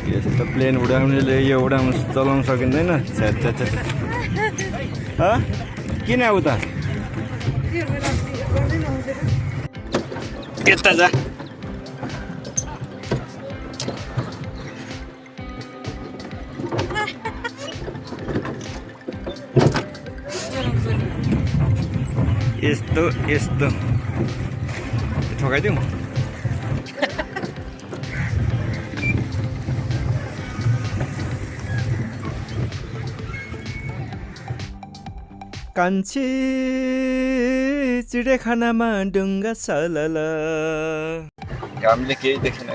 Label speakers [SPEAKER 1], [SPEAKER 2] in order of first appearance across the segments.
[SPEAKER 1] यस्तो प्लेन उडाउनेले यो उडाउनु चलाउन सकिँदैन। किन उता यता जा यस्तो यस्तो ठोकाइदिउँ। कान्छी चिडियाखानामा डुङ्गा सलल घामले केही देखेन।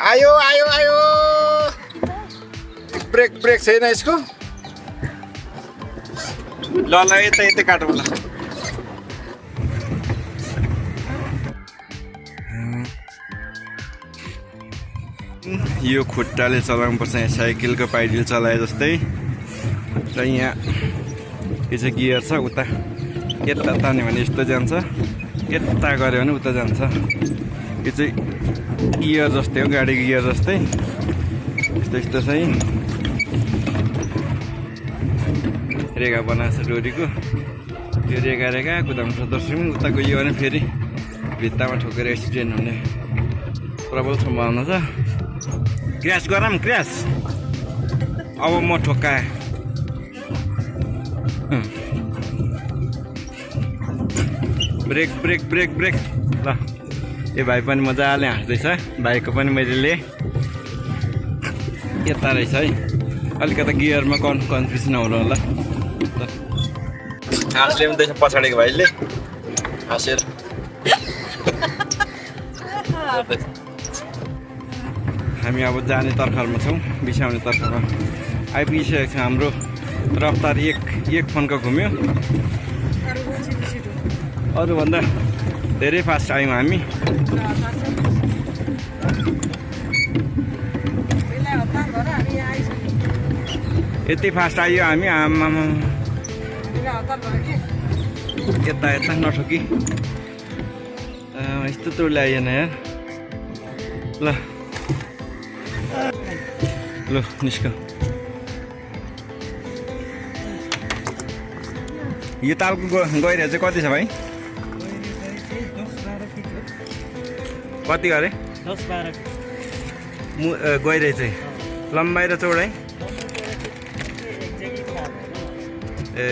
[SPEAKER 1] आयो आयो आयो ब्रेक ब्रेक छैन यसको। ल ल यता यता काटौँ ल। यो खुट्टाले चलाउनु पर्छ, यहाँ साइकलको पाइडल चलाए जस्तै। र यहाँ यो चाहिँ गियर छ, उता यता तान्यो भने यस्तो जान्छ, यता गऱ्यो भने उता जान्छ। यो चाहिँ गियर जस्तै हो, गाडी गियर जस्तै यस्तो यस्तो चाहिँ रेगा बनाएको छ डोरीको। त्यो रेगा रेगा कुदाउनु दर्शक उता गयो भने फेरि भित्तामा ठोकेर एक्सिडेन्ट हुने प्रबल सम्भावना छ। क्र्यास गरौँ क्र्यास। अब म ठोक्काएँ। Brake brake brake brake. ल यो भाइ पनि मजाले हाँस्दैछ। भाइको पनि मैले लिएँ। यता रहेछ है, अलिकति गियरमा कन्फ्युज नहुनु होला। हाँस्ले पनि त्यसो पछाडिको भाइले हाँसेर हामी अब जाने तर्खरमा छौँ, बिसाउने तर्खरमा आइपुगिसकेको छ। हाम्रो रफ्तार एक फोनको घुम्यो। अरूभन्दा धेरै फास्ट आयौँ हामी। यति फास्ट आयो हामी। आमामा यता यता नठोकी यस्तो तोडले आएन यार। ल ल निस्क। यो तालको गहिरो चाहिँ कति छ भाइ? कति गरे?
[SPEAKER 2] 10-12
[SPEAKER 1] गहिरो चाहिँ लम्बाइ र चौडाइ? ए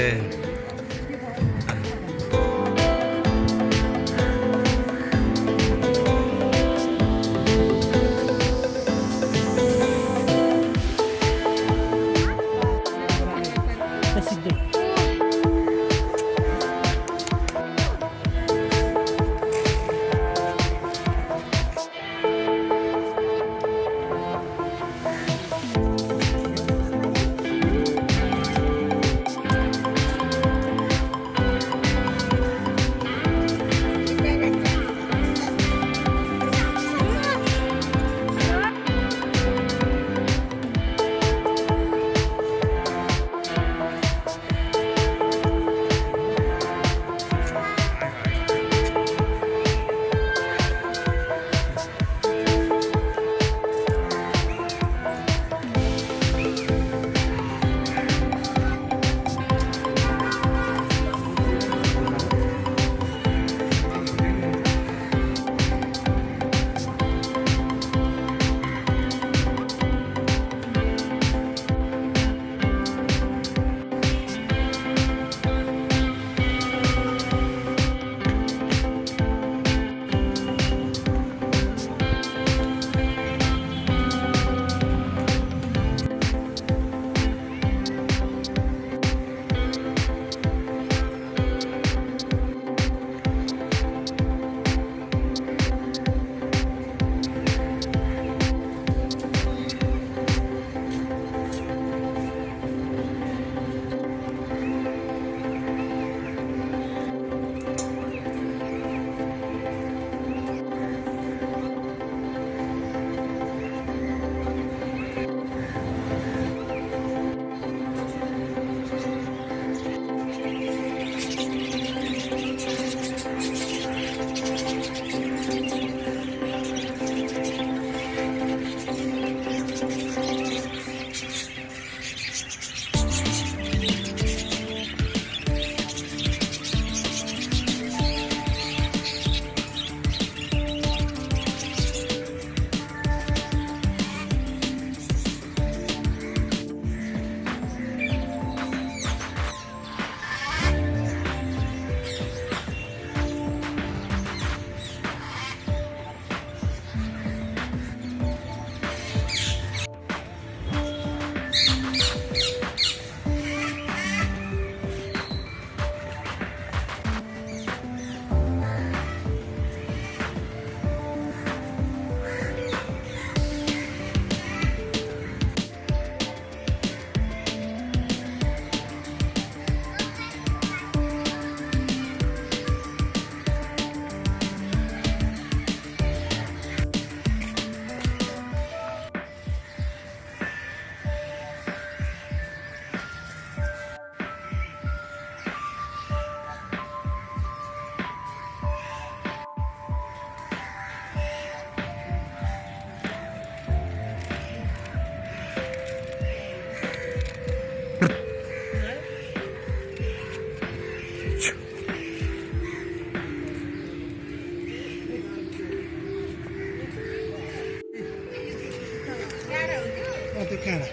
[SPEAKER 2] काँडा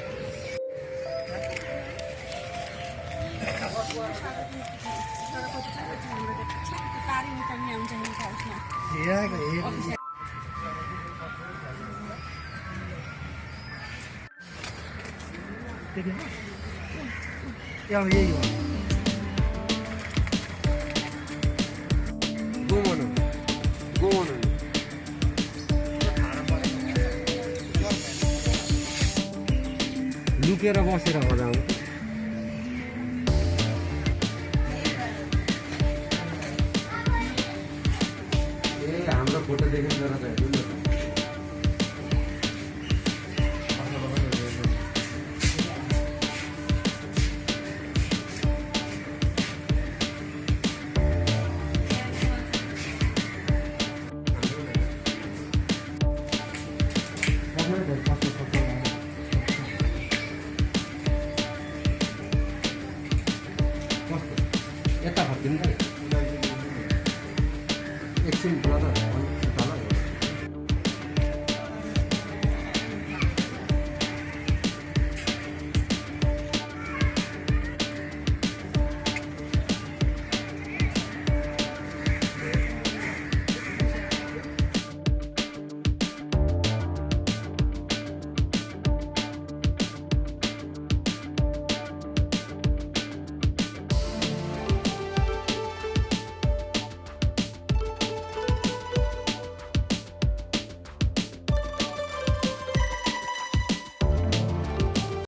[SPEAKER 2] अब यही हो
[SPEAKER 3] लुकेर बसेर बजाउनु हाम्रो फोटो देखेर जरा त हेर्नु न यता फर्किनु त एकछिन ब्रदर